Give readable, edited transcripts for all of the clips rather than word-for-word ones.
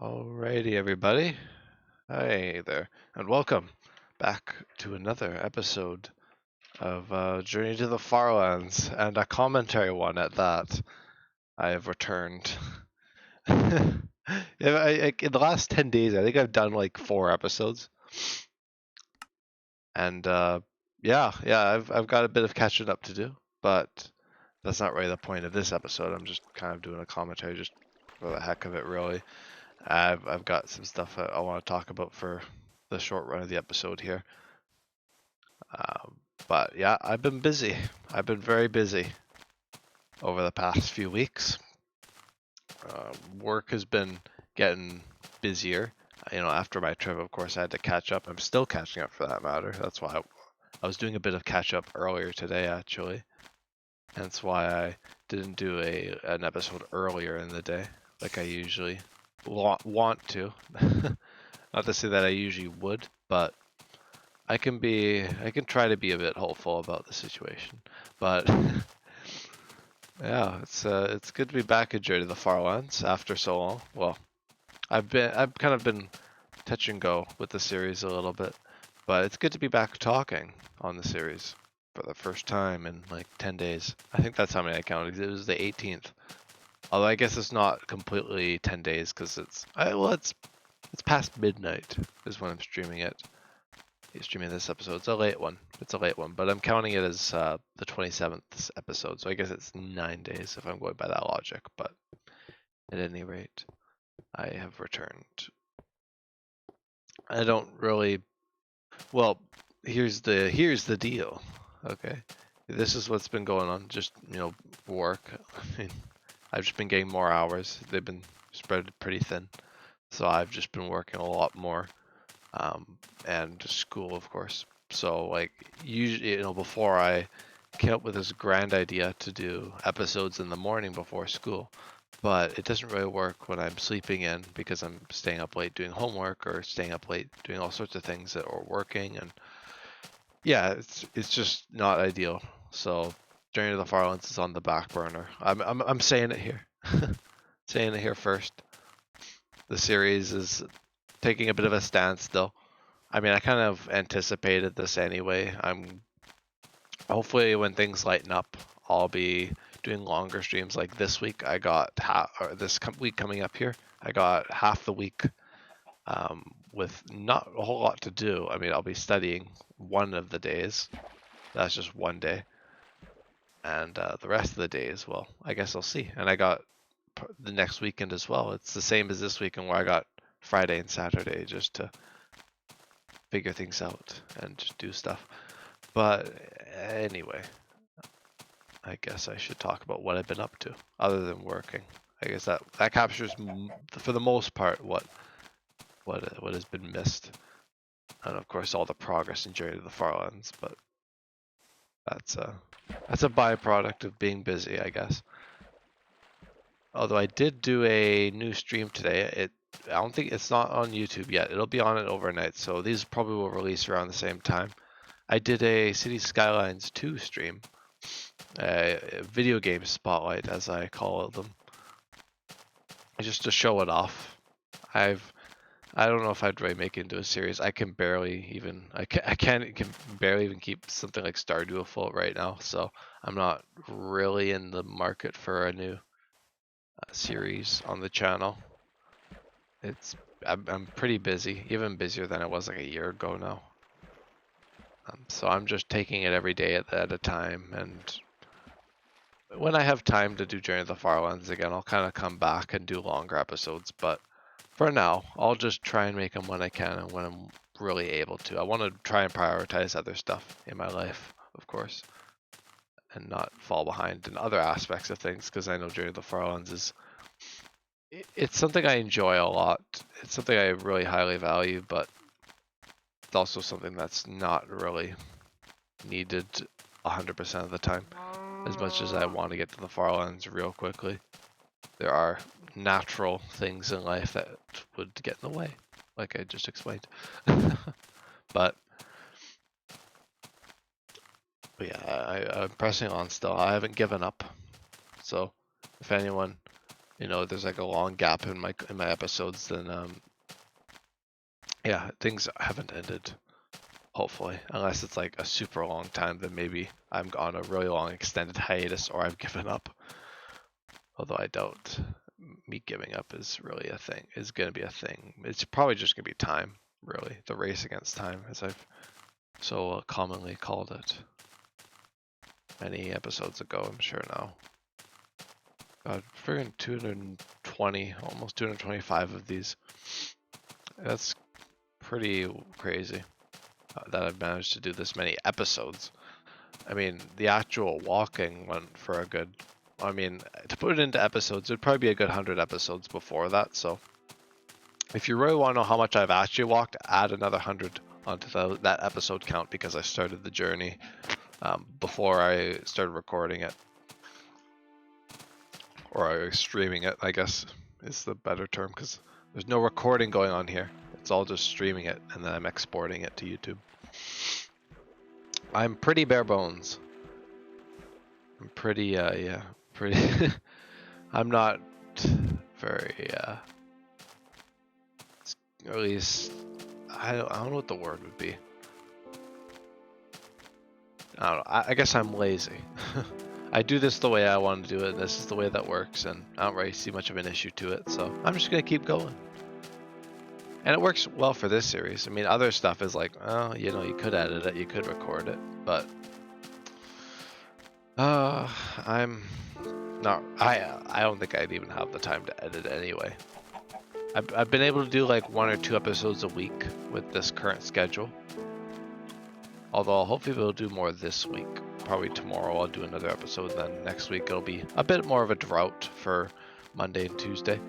Alrighty, everybody. Hi there, and welcome back to another episode of Journey to the Farlands, and a commentary one at that. I have returned. In the last 10 days, I think I've done like 4 episodes, and yeah, I've got a bit of catching up to do, but that's not really the point of this episode. I'm just kind of doing a commentary just for the heck of it, really. I've got some stuff I want to talk about for the short run of the episode here. Um, but yeah, I've been busy. I've been very busy over the past few weeks. Work has been getting busier. After my trip, of course, I had to catch up. I'm still catching up for that matter. That's why I was doing a bit of catch up earlier today, actually. Hence why I didn't do an episode earlier in the day, like I usually want to. Not to say that I usually would, but I can try to be a bit hopeful about the situation. But yeah, it's good to be back in Journey to the Farlands after so long. Well, I've kind of been touch and go with the series a little bit, but it's good to be back talking on the series for the first time in like 10 days. I think that's how many I counted. It was the 18th. Although I guess it's not completely 10 days because it's past midnight is when I'm streaming it. Streaming this episode. It's a late one. But I'm counting it as the 27th episode, so I guess it's 9 days if I'm going by that logic. But at any rate, I have returned. I don't really. Well, here's the deal. Okay, this is what's been going on. Just work. I mean, I've just been getting more hours. They've been spread pretty thin, so I've just been working a lot more. And school, of course. So like usually, before I came up with this grand idea to do episodes in the morning before school, but it doesn't really work when I'm sleeping in because I'm staying up late doing homework or staying up late doing all sorts of things that are working, and yeah, it's just not ideal. So Journey to the Farlands is on the back burner. I'm saying it here, saying it here first. The series is taking a bit of a standstill. I mean, I kind of anticipated this anyway. Hopefully when things lighten up, I'll be doing longer streams. Like this week, I got week coming up here, I got half the week with not a whole lot to do. I mean, I'll be studying one of the days. That's just one day, and the rest of the days, well, I guess I'll see. And I got the next weekend as well. It's the same as this weekend where I got Friday and Saturday just to figure things out and just do stuff. But anyway, I guess I should talk about what I've been up to other than working. I guess that captures for the most part what has been missed, and of course all the progress in Journey to the Farlands. But that's a byproduct of being busy, I guess. Although I did do a new stream today. I don't think it's not on YouTube yet. It'll be on it overnight, so these probably will release around the same time. I did a City Skylines 2 stream, a video game spotlight as I call them, just to show it off. I don't know if I'd really make it into a series. I can barely even can barely even keep something like Stardew afloat right now, so I'm not really in the market for a new series on the channel. I'm pretty busy, even busier than I was like a year ago now. So I'm just taking it every day at a time, and when I have time to do Journey to the Farlands again, I'll kind of come back and do longer episodes. But for now, I'll just try and make them when I can and when I'm really able to. I want to try and prioritize other stuff in my life, of course, and not fall behind in other aspects of things, because I know Journey to the Farlands it's something I enjoy a lot. It's something I really highly value, but it's also something that's not really needed 100% of the time. As much as I want to get to the Farlands real quickly, there are natural things in life that would get in the way, like I just explained. but yeah, I'm pressing on still. I haven't given up. So if anyone you know, there's like a long gap in my episodes, then yeah, things haven't ended. Hopefully, unless it's like a super long time, then maybe I'm on a really long extended hiatus or I've given up. Although I doubt me giving up is really a thing. Is going to be a thing. It's probably just going to be time, really. The race against time, as I've so commonly called it many episodes ago, I'm sure now. God, friggin' 220, almost 225 of these. That's pretty crazy that I've managed to do this many episodes. I mean, the actual walking went for a good, I mean, to put it into episodes, it'd probably be a good 100 episodes before that. So if you really want to know how much I've actually walked, add another 100 onto that episode count, because I started the journey before I started recording it. Or streaming it, I guess is the better term, because there's no recording going on here. It's all just streaming it, and then I'm exporting it to YouTube. I'm pretty bare bones. I'm pretty, yeah, pretty. I'm not very, at least, I don't know what the word would be. I don't know. I guess I'm lazy. I do this the way I want to do it, and this is the way that works, and I don't really see much of an issue to it, so I'm just going to keep going. And it works well for this series. I mean, other stuff is like, oh, you know, you could edit it, you could record it, but I'm not. I don't think I'd even have the time to edit anyway. I've been able to do like 1 or 2 episodes a week with this current schedule. Although I'll hopefully we'll do more this week. Probably tomorrow I'll do another episode. Then next week it'll be a bit more of a drought for Monday and Tuesday.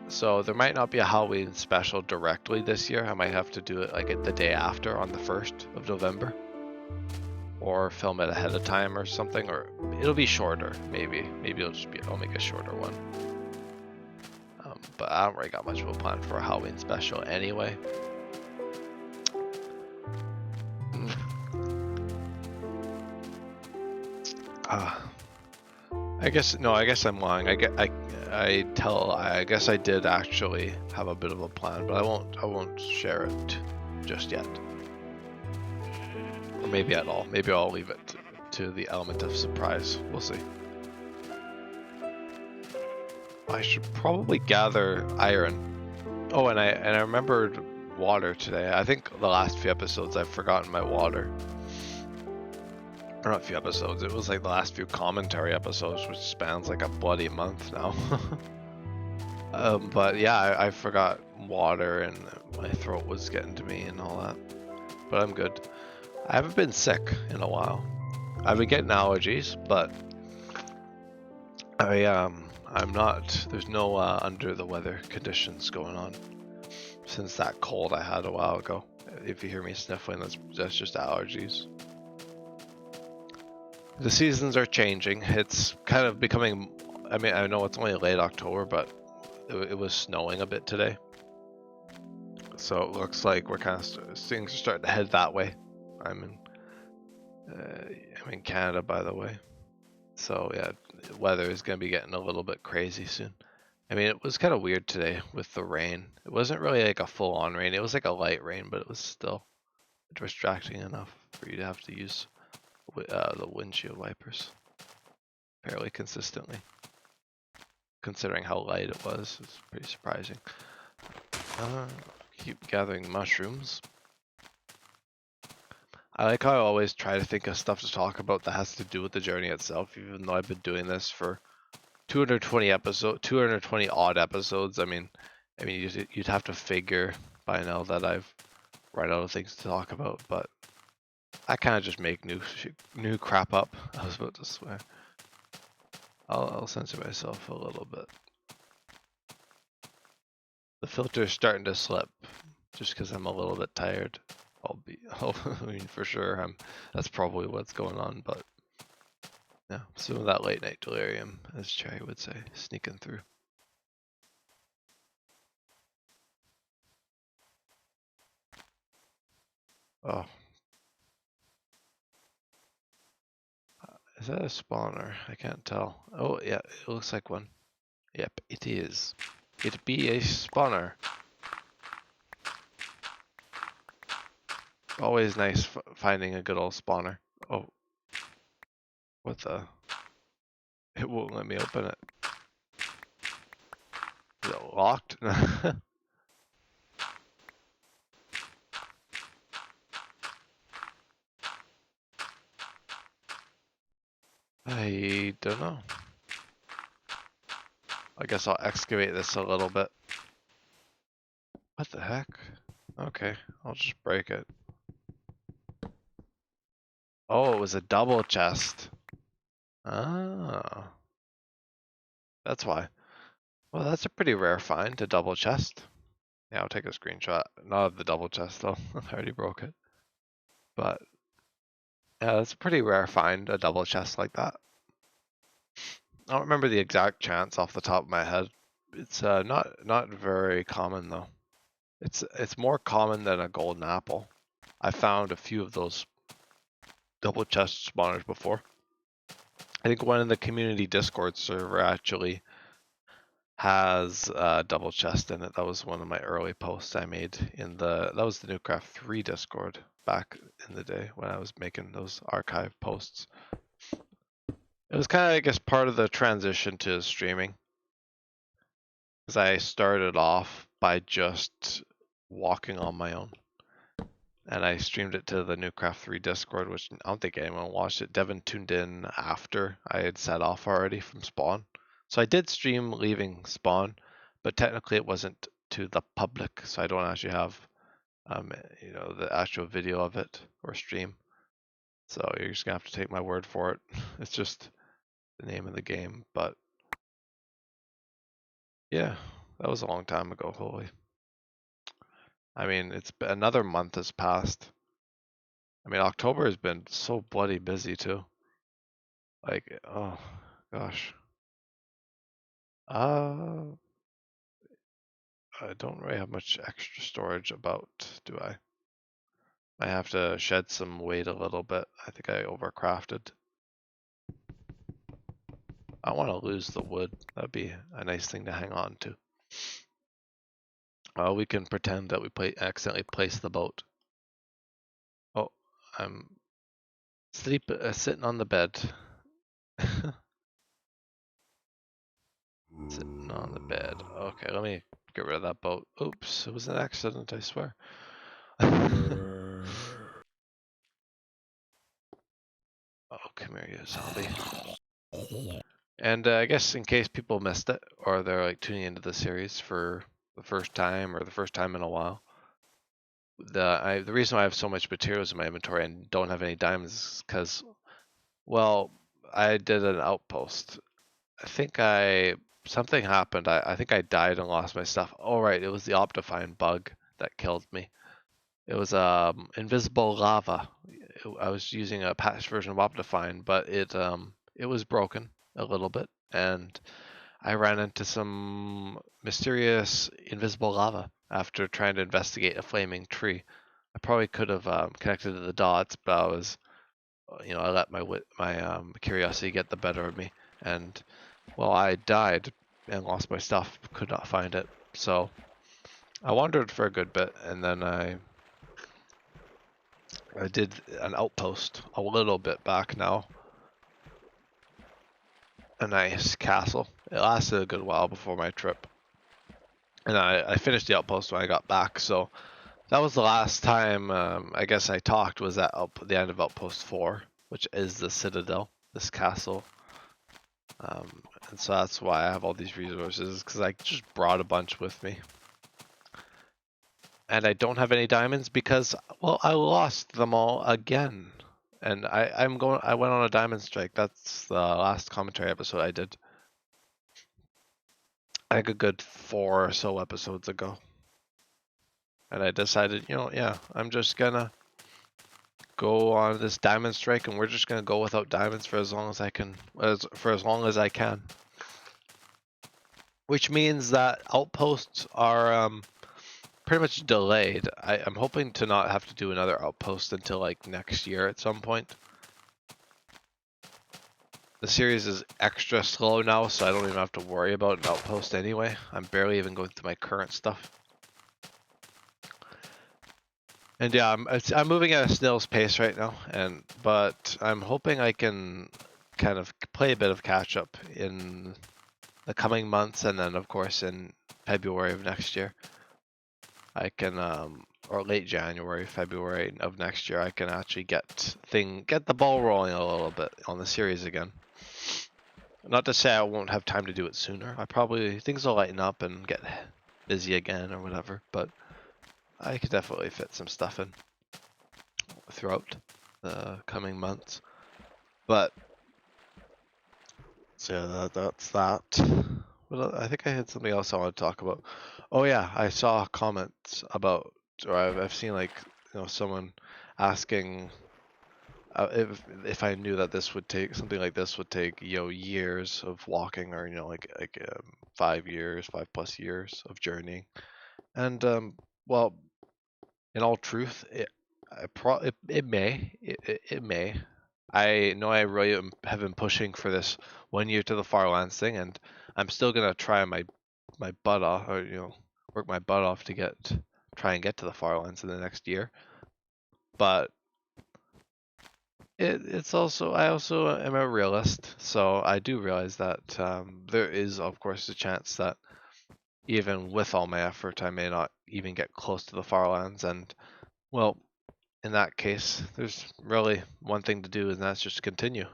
So there might not be a Halloween special directly this year. I might have to do it like the day after, on the 1st of November. Or film it ahead of time or something, or it'll be shorter, maybe. Maybe I'll make a shorter one. But I don't really got much of a plan for a Halloween special anyway. I guess I'm lying. I guess I did actually have a bit of a plan, but I won't share it just yet. Or maybe at all. Maybe I'll leave it to the element of surprise. We'll see. I should probably gather iron. Oh, and I remembered water today. I think the last few episodes I've forgotten my water. Or not a few episodes, it was like the last few commentary episodes, which spans like a bloody month now. But yeah, I forgot water, and my throat was getting to me and all that. But I'm good. I haven't been sick in a while. I've been getting allergies, but I'm not, there's no under the weather conditions going on since that cold I had a while ago. If you hear me sniffling, that's just allergies. The seasons are changing. It's kind of becoming, I mean, I know it's only late October, but it was snowing a bit today. So it looks like we're kind of, things are starting to head that way. I'm in Canada, by the way. So yeah, the weather is going to be getting a little bit crazy soon. I mean, it was kind of weird today with the rain. It wasn't really like a full-on rain. It was like a light rain, but it was still distracting enough for you to have to use the windshield wipers fairly consistently. Considering how light it was, it's pretty surprising. Keep gathering mushrooms. I like how I always try to think of stuff to talk about that has to do with the journey itself, even though I've been doing this for 220 odd episodes. I mean, you'd have to figure by now that I've run out of things to talk about, but I kind of just make new crap up. I was about to swear. I'll censor myself a little bit. The filter's starting to slip, just because I'm a little bit tired. I mean, for sure, that's probably what's going on, but yeah, some of that late night delirium, as Cherry would say, sneaking through. Oh. Is that a spawner? I can't tell. Oh, yeah, it looks like one. Yep, it is. It be a spawner. Always nice finding a good old spawner. Oh, what the? It won't let me open it. Is it locked? I don't know. I guess I'll excavate this a little bit. What the heck? Okay, I'll just break it. Oh, it was a double chest. Ah, that's why. Well, that's a pretty rare find, a double chest. Yeah, I'll take a screenshot. Not of the double chest though. I already broke it. But yeah, that's a pretty rare find, a double chest like that. I don't remember the exact chance off the top of my head. It's not very common though. It's more common than a golden apple. I found a few of those double chest spawners before. I think one in the community Discord server actually has a double chest in it. That was one of my early posts I made in that was the Newcraft 3 Discord back in the day when I was making those archive posts. It was kind of, I guess, part of the transition to streaming. Because I started off by just walking on my own. And I streamed it to the Newcraft 3 Discord, which I don't think anyone watched it. Devin tuned in after I had set off already from spawn. So I did stream leaving spawn, but technically it wasn't to the public, so I don't actually have the actual video of it or stream. So you're just gonna have to take my word for it. It's just the name of the game, but yeah, that was a long time ago. Holy. I mean, it's been another month has passed. I mean, October has been so bloody busy too. Like, oh gosh. I don't really have much extra storage about, do I? I have to shed some weight a little bit. I think I overcrafted. I want to lose the wood. That'd be a nice thing to hang on to. We can pretend that we accidentally placed the boat. Oh, I'm sitting on the bed. Sitting on the bed. Okay, let me get rid of that boat. Oops, it was an accident, I swear. Oh, come here, you zombie. And I guess in case people missed it, or they're like tuning into the series for the first time, or the first time in a while, the reason why I have so much materials in my inventory and don't have any diamonds is because, well, I did an outpost. I think something happened. I think I died and lost my stuff. Oh right, it was the Optifine bug that killed me. It was invisible lava. I was using a patched version of Optifine, but it was broken a little bit, and I ran into some mysterious invisible lava after trying to investigate a flaming tree. I probably could have connected to the dots, but I was, I let my curiosity get the better of me, and well, I died and lost my stuff, could not find it. So I wandered for a good bit, and then I did an outpost a little bit back now. A nice castle. It lasted a good while before my trip. And I finished the outpost when I got back, so that was the last time I guess I talked was at the end of Outpost 4, which is the Citadel, this castle. And so that's why I have all these resources, because I just brought a bunch with me. And I don't have any diamonds because, well, I lost them all again. And I went on a diamond strike. That's the last commentary episode I did. I think a good 4 or so episodes ago. And I decided, yeah, I'm just gonna go on this diamond strike, and we're just gonna go without diamonds for as long as I can, for as long as I can. Which means that outposts are pretty much delayed. I'm hoping to not have to do another outpost until like next year at some point. The series is extra slow now, so I don't even have to worry about an outpost anyway. I'm barely even going through my current stuff. And yeah, I'm moving at a snail's pace right now, but I'm hoping I can kind of play a bit of catch up in the coming months, and then of course in February of next year, I can or late January, February of next year, I can actually get the ball rolling a little bit on the series again. Not to say I won't have time to do it sooner. Things will lighten up and get busy again or whatever, but I could definitely fit some stuff in throughout the coming months. But so yeah, that's that. Well, I think I had something else I want to talk about. Oh yeah, I saw comments about, or I've seen like someone asking if I knew that this would take something like this would take years of walking, or 5 years, 5+ years of journeying. And well, in all truth, it may. It may. I know I really have been pushing for this 1 year to the Farlands thing, and I'm still gonna try my butt off, or work my butt off to try and get to the Farlands in the next year. But it's also, I also am a realist, so I do realize that there is of course a chance that even with all my effort, I may not even get close to the Farlands, and well, in that case, there's really one thing to do, and that's just continue.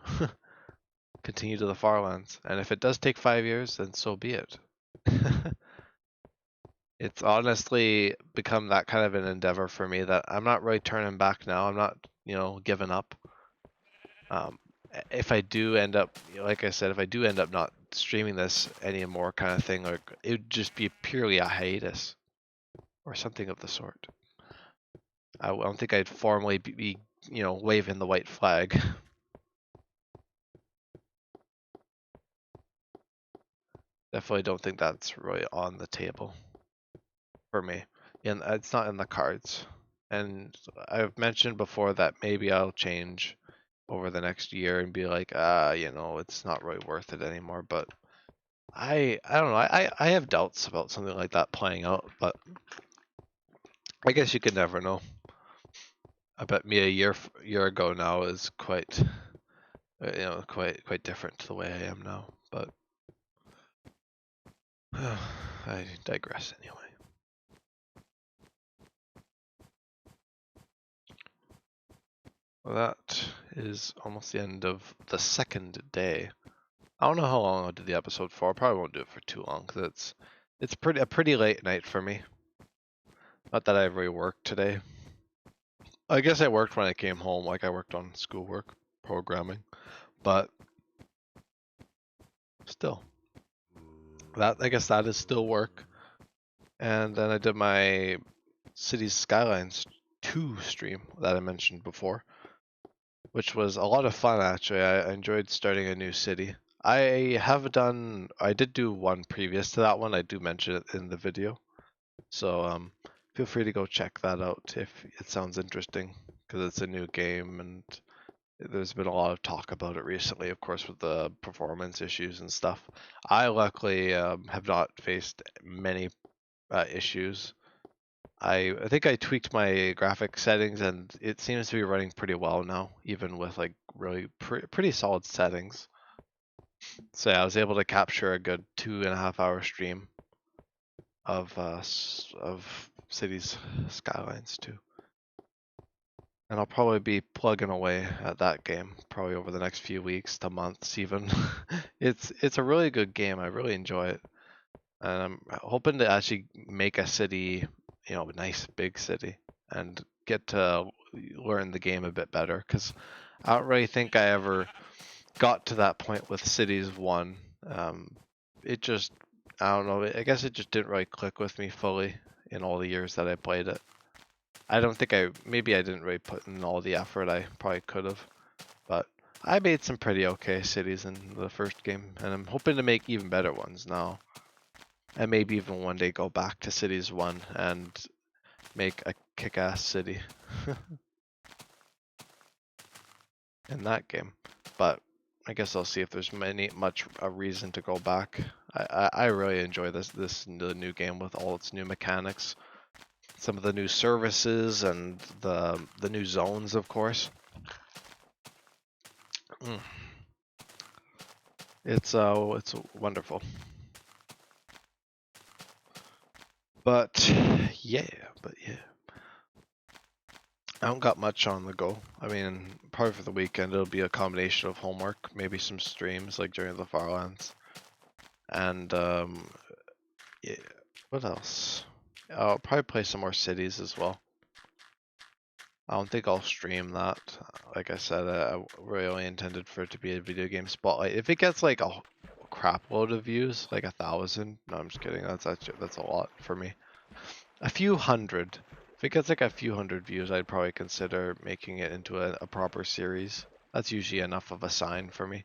Continue to the Farlands. And if it does take 5 years, then so be it. It's honestly become that kind of an endeavor for me that I'm not really turning back now. I'm not, giving up. Um, if I do end up, like I said, if I do end up not streaming this anymore, kind of thing, like it would just be purely a hiatus or something of the sort. I don't think I'd formally be waving the white flag. Definitely don't think that's really on the table for me. And it's not in the cards. And I've mentioned before that maybe I'll change over the next year and be like, it's not really worth it anymore. But I don't know. I have doubts about something like that playing out, but I guess you could never know. I bet me a year ago now is quite quite different to the way I am now. But I digress anyway. Well, that is almost the end of the second day. I don't know how long I'll do the episode for. I probably won't do it for too long because it's a pretty late night for me. Not that I really worked today. I guess I worked when I came home, like I worked on schoolwork, programming, but still, I guess that is still work. And then I did my Cities Skylines 2 stream that I mentioned before, which was a lot of fun actually. I enjoyed starting a new city. I did do one previous to that one. I do mention it in the video. So feel free to go check that out if it sounds interesting, because it's a new game and there's been a lot of talk about it recently, of course, with the performance issues and stuff. I luckily have not faced many issues. I think I tweaked my graphic settings and it seems to be running pretty well now, even with like really pretty solid settings. So yeah, I was able to capture a good 2.5 hour stream of Cities Skylines 2. And I'll probably be plugging away at that game probably over the next few weeks to months even. It's a really good game. I really enjoy it. And I'm hoping to actually make a city, a nice big city, and get to learn the game a bit better, because I don't really think I ever got to that point with Cities 1. It just, I don't know, I guess it just didn't really click with me fully in all the years that I played it. I don't think maybe I didn't really put in all the effort I probably could have, but I made some pretty okay cities in the first game, and I'm hoping to make even better ones now. And maybe even one day go back to Cities 1 and make a kick-ass city in that game. But I guess I'll see if there's much a reason to go back. I really enjoy the new game with all its new mechanics, some of the new services, and the new zones, of course. It's wonderful. But yeah. I don't got much on the go. I mean, probably for the weekend it'll be a combination of homework, maybe some streams like during the Farlands, and yeah. What else? I'll probably play some more cities as well. I don't think I'll stream that. Like I said, I really only intended for it to be a video game spotlight. If it gets like a crap load of views, like 1,000, no, I'm just kidding. That's a lot for me. A few hundred. If it gets like a few hundred views, I'd probably consider making it into a proper series. That's usually enough of a sign for me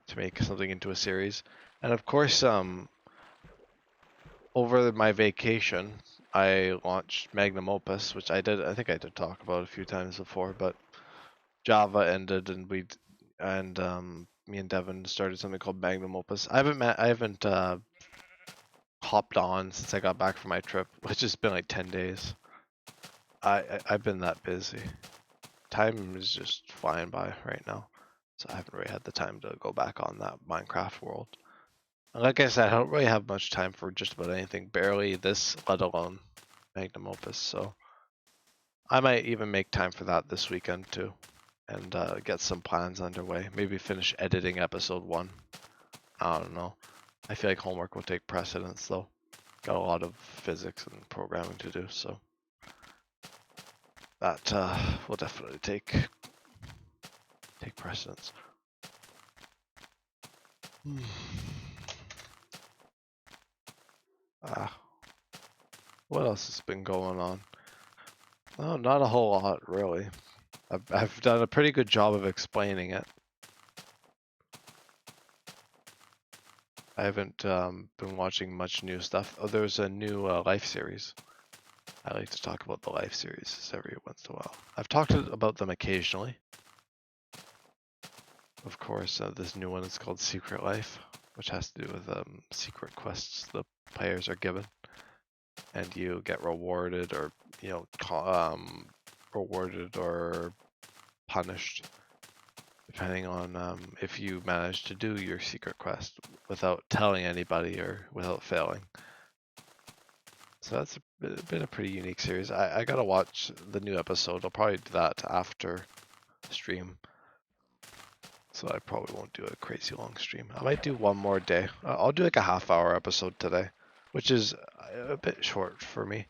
to make something into a series. And of course, over my vacation, I launched Magnum Opus, which I think I did talk about a few times before, but Java ended and me and Devin started something called Magnum Opus. I haven't hopped on since I got back from my trip, which has been like 10 days. I've been that busy. Time is just flying by right now, so I haven't really had the time to go back on that Minecraft world. And like I said, I don't really have much time for just about anything, barely this, let alone Magnum Opus, so I might even make time for that this weekend too, and get some plans underway. Maybe finish editing episode 1. I don't know. I feel like homework will take precedence though. Got a lot of physics and programming to do, so that will definitely take precedence. What else has been going on? Oh, not a whole lot, really. I've done a pretty good job of explaining it. I haven't been watching much new stuff. Oh, there's a new Life series. I like to talk about the Life series every once in a while. I've talked about them occasionally. Of course, this new one is called Secret Life, which has to do with secret quests the players are given, and you get rewarded or rewarded or punished depending on if you manage to do your secret quest without telling anybody or without failing. So that's been a pretty unique series. I gotta watch the new episode. I'll probably do that after stream. So I probably won't do a crazy long stream. I might do one more day. I'll do like a half-hour episode today, which is a bit short for me.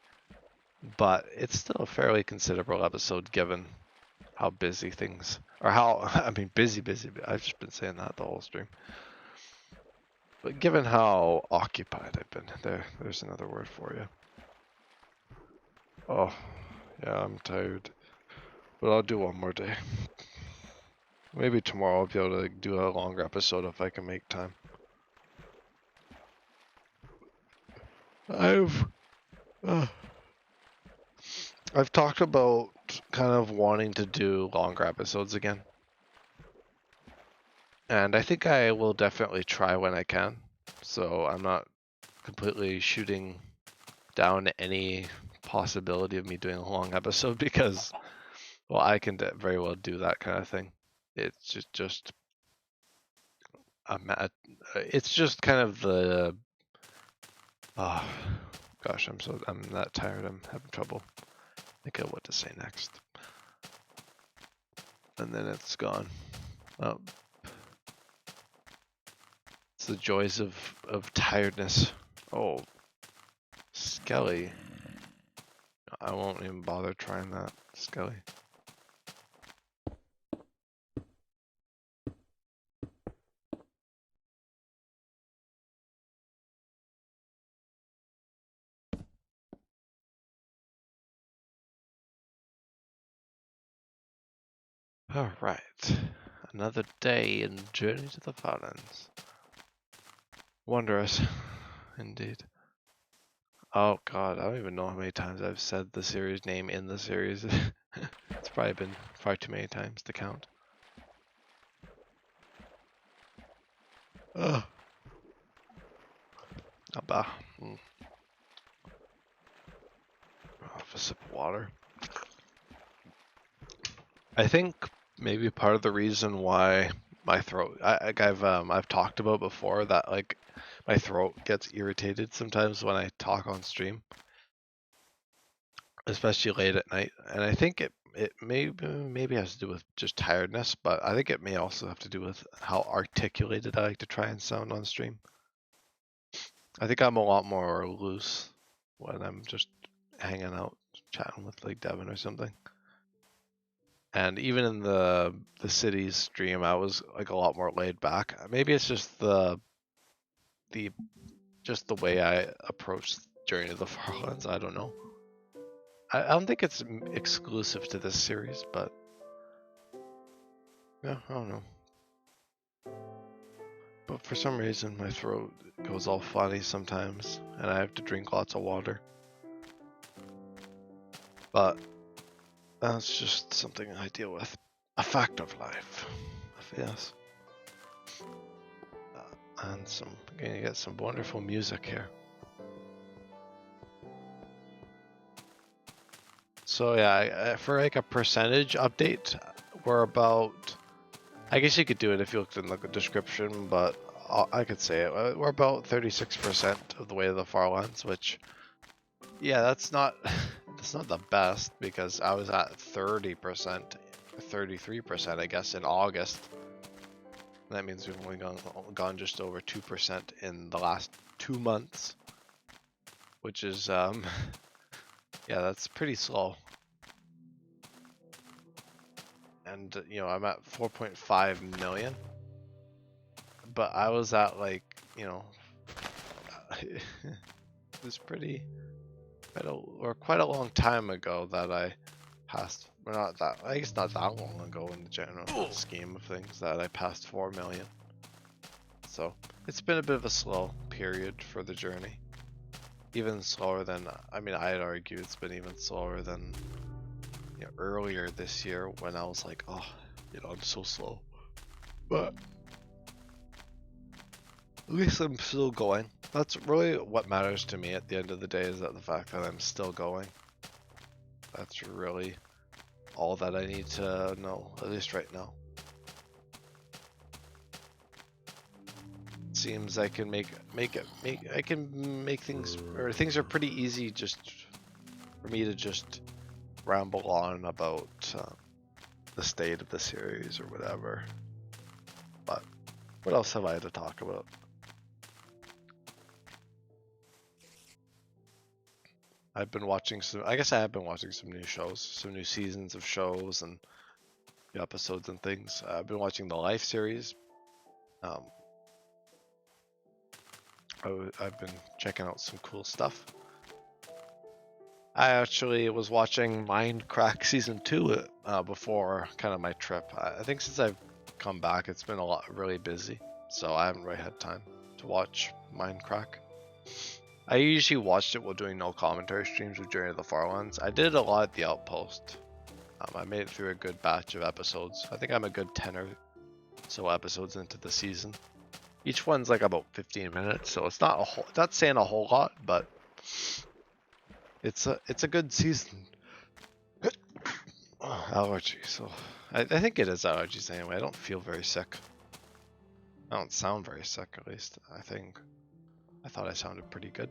But it's still a fairly considerable episode given how busy things, or how, I mean, busy. I've just been saying that the whole stream. But given how occupied I've been, there's another word for you. Oh, yeah, I'm tired. But I'll do one more day. Maybe tomorrow I'll be able to do a longer episode if I can make time. I've talked about kind of wanting to do longer episodes again. And I think I will definitely try when I can. So I'm not completely shooting down any possibility of me doing a long episode because, well, I can very well do that kind of thing. It's just it's just kind of the, oh gosh, I'm that tired. I'm having trouble thinking of what to say next. And then it's gone. Oh. It's the joys of tiredness. Oh, Skelly. I won't even bother trying that, Skelly. Alright. Another day in Journey to the Farlands. Wondrous, indeed. Oh god, I don't even know how many times I've said the series name in the series. It's probably been far too many times to count. Ugh. Not bad. Have a sip of water. I think maybe part of the reason why my throat, I've talked about before that like my throat gets irritated sometimes when I talk on stream, especially late at night. And I think it maybe has to do with just tiredness, but I think it may also have to do with how articulated I like to try and sound on stream. I think I'm a lot more loose when I'm just hanging out chatting with like Devin or something. And even in the cities stream, I was like a lot more laid back. Maybe it's just the just the way I approach Journey to the Farlands. I don't know. I don't think it's exclusive to this series, but yeah, I don't know. But for some reason, my throat goes all funny sometimes, and I have to drink lots of water. But that's just something I deal with. A fact of life. Yes. And I'm gonna get some wonderful music here. So yeah, for like a percentage update, we're about. I guess you could do it if you looked in the description, but I could say it. We're about 36% of the way to the Farlands, which, yeah, that's not that's not the best because I was at 30%, 33%, I guess, in August. That means we've only gone just over 2% in the last 2 months, which is yeah, that's pretty slow. And you know, I'm at 4.5 million, but I was at like, you know, it was quite a long time ago that I passed. Well, not that, I guess not that long ago in the general scheme of things that I passed 4 million. So it's been a bit of a slow period for the journey. Even slower than, I mean, I'd argue it's been even slower than, you know, earlier this year when I was like, oh, you know, I'm so slow. But at least I'm still going. That's really what matters to me at the end of the day, is that the fact that I'm still going. That's really all that I need to know, at least right now. Seems I can I can make things, or things are pretty easy just for me to just ramble on about the state of the series or whatever. But what else have I to talk about? I've been watching some, I guess I have been watching some new shows, some new seasons of shows and episodes and things. I've been watching the Life series. Um, I've been checking out some cool stuff. I actually was watching Minecraft Season 2 before kind of my trip. I think since I've come back, it's been really busy, so I haven't really had time to watch Minecraft. I usually watched it while doing no commentary streams with Journey to the Farlands. I did a lot at the Outpost. I made it through a good batch of episodes. I think I'm a good 10 or so episodes into the season. Each one's like about 15 minutes, so it's not saying a whole lot, but it's a good season. Allergies. So I think it is allergies anyway. I don't feel very sick. I don't sound very sick, at least. I thought I sounded pretty good.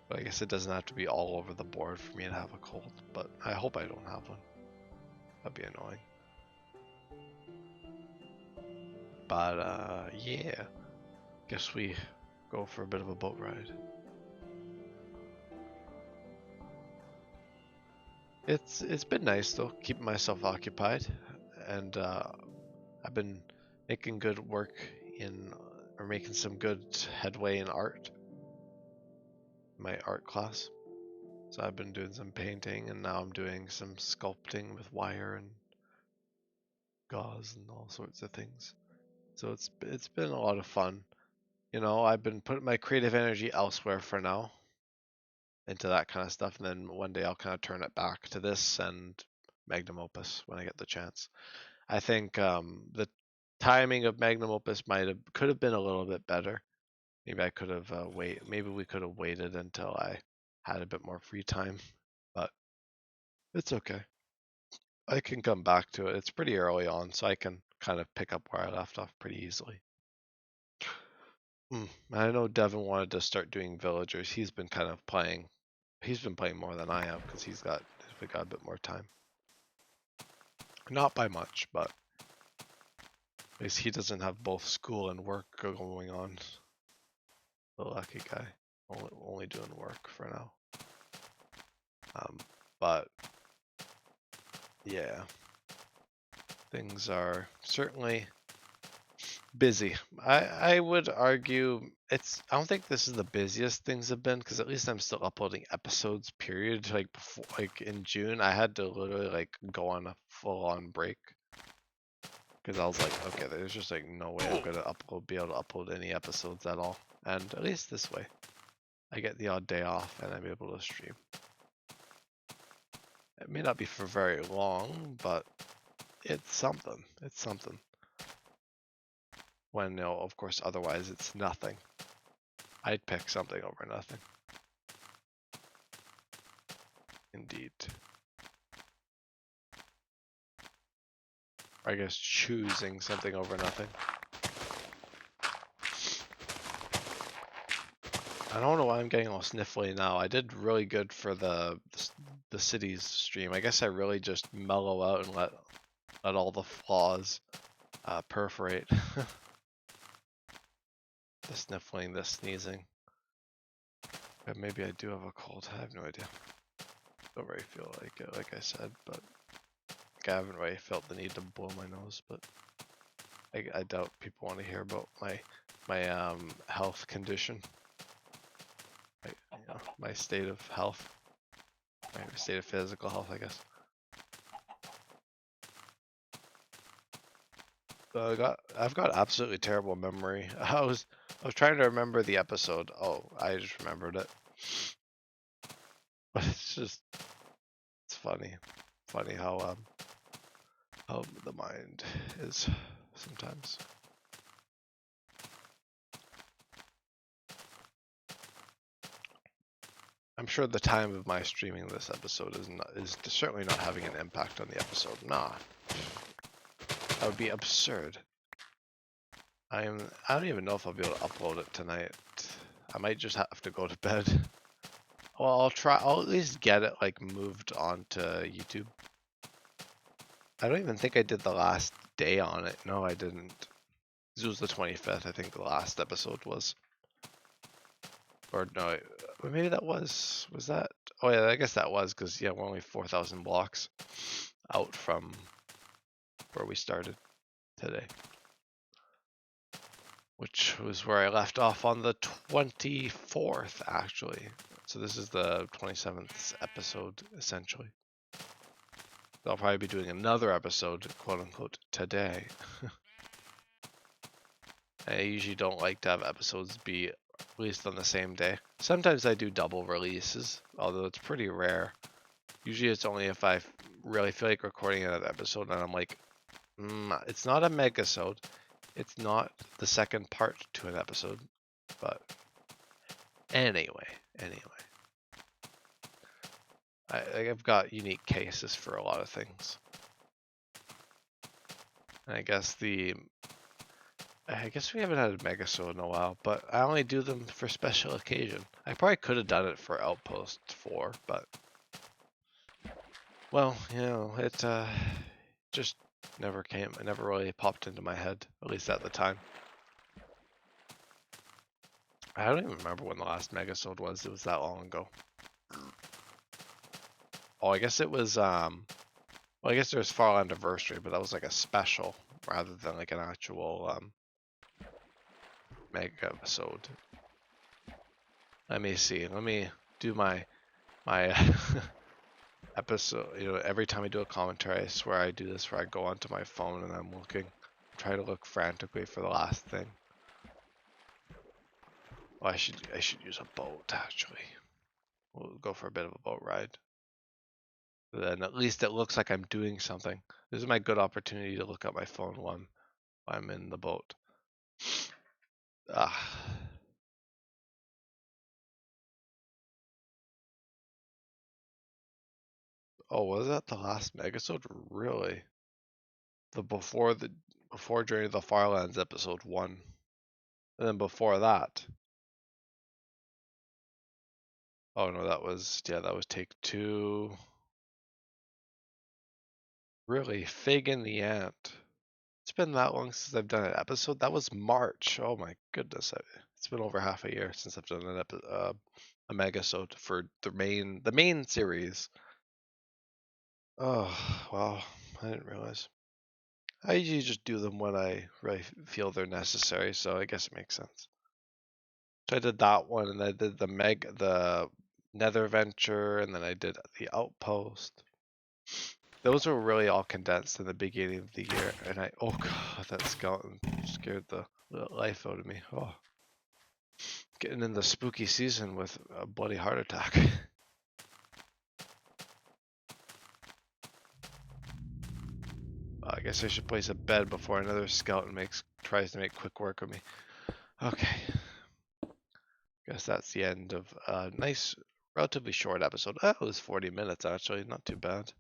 But I guess it doesn't have to be all over the board for me to have a cold. But I hope I don't have one. That'd be annoying. But yeah. Guess we go for a bit of a boat ride. It's been nice though, keeping myself occupied, and I've been making good work or making some good headway in art. My art class. So I've been doing some painting, and now I'm doing some sculpting with wire and gauze and all sorts of things. So it's been a lot of fun. You know, I've been putting my creative energy elsewhere for now, into that kind of stuff, and then one day I'll kind of turn it back to this and magnum opus when I get the chance. I think the timing of magnum opus could have been a little bit better. Maybe I could have maybe we could have waited until I had a bit more free time, but it's okay. I can come back to it. It's pretty early on, so I can kind of pick up where I left off pretty easily. I know Devin wanted to start doing villagers. He's been kind of playing. He's been playing more than I have because he's got a bit more time. Not by much, but at least he doesn't have both school and work going on. The lucky guy, only doing work for now. But yeah, things are certainly busy. I would argue I don't think this is the busiest things have been because at least I'm still uploading episodes. Period. Like before, like in June, I had to literally like go on a full-on break because I was like, okay, there's just like no way I'm gonna be able to upload any episodes at all. And at least this way, I get the odd day off and I'm able to stream. It may not be for very long, but it's something. It's something. When, of course, otherwise it's nothing. I'd pick something over nothing. Indeed. Or I guess choosing something over nothing. I don't know why I'm getting all sniffly now. I did really good for the cities stream. I guess I really just mellow out and let all the flaws perforate. The sniffling, the sneezing. But maybe I do have a cold. I have no idea. Don't really feel like it, like I said, but I haven't really felt the need to blow my nose, but I doubt people want to hear about my health condition. My state of health. My state of physical health, I guess. I've got absolutely terrible memory. I was trying to remember the episode. Oh, I just remembered it. But it's funny. Funny how the mind is sometimes. I'm sure the time of my streaming this episode is certainly not having an impact on the episode. Nah. That would be absurd. I don't even know if I'll be able to upload it tonight. I might just have to go to bed. Well, I'll at least get it like moved onto YouTube. I don't even think I did the last day on it. No, I didn't. It was the 25th, I think the last episode was. Or no, maybe that was that? Oh yeah, I guess that was because yeah, we're only 4,000 blocks out from where we started today. Which was where I left off on the 24th, actually. So this is the 27th episode, essentially. I'll probably be doing another episode, quote unquote, today. I usually don't like to have episodes be released on the same day. Sometimes I do double releases, although it's pretty rare. Usually it's only if I really feel like recording another episode and I'm like, it's not a megasode. It's not the second part to an episode, but anyway. I've got unique cases for a lot of things. And I guess we haven't had a megasode in a while, but I only do them for special occasion. I probably could have done it for Outpost 4, but well, it just never came. It never really popped into my head, at least at the time. I don't even remember when the last megasode was. It was that long ago. Oh, I guess it was well, I guess there was Fall Anniversary, but that was like a special rather than like an actual mega episode. Let me see. Let me do my episode. Every time I do a commentary, I swear I do this where I go onto my phone and I'm looking, try to look frantically for the last thing. Well, I should use a boat actually. We'll go for a bit of a boat ride. Then at least it looks like I'm doing something. This is my good opportunity to look at my phone I'm in the boat. Ah. Oh, was that the last megasode? Really? The before during the Farlands episode 1. And then before that. Oh no, that was take 2. Really, Fig and the Ant. It's been that long since I've done an episode. That was March. Oh my goodness, it's been over half a year since I've done a megasode for the main series. Oh wow, I didn't realize. I usually just do them when I really feel they're necessary, so I guess it makes sense. So I did that one, and I did the Nether Venture, and then I did the Outpost. Those were really all condensed in the beginning of the year, and oh god, that skeleton scared the life out of me. Oh, getting in the spooky season with a bloody heart attack. I guess I should place a bed before another skeleton tries to make quick work of me. Okay. Guess that's the end of a nice, relatively short episode. Oh, it was 40 minutes actually, not too bad.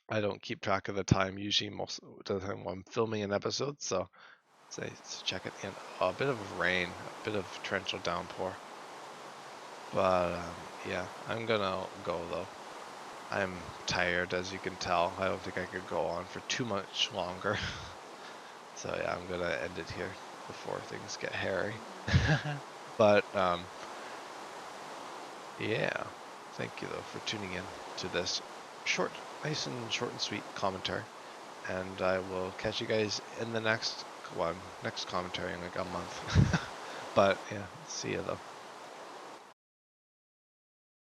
I don't keep track of the time usually most of the time when I'm filming an episode, so let's check at the end. Oh, a bit of rain, a bit of torrential downpour. But yeah, I'm gonna go though. I'm tired, as you can tell. I don't think I could go on for too much longer. So yeah, I'm gonna end it here before things get hairy. But yeah, thank you though for tuning in to this nice and short and sweet commentary. And I will catch you guys in the next commentary in like a month. But yeah, see you though.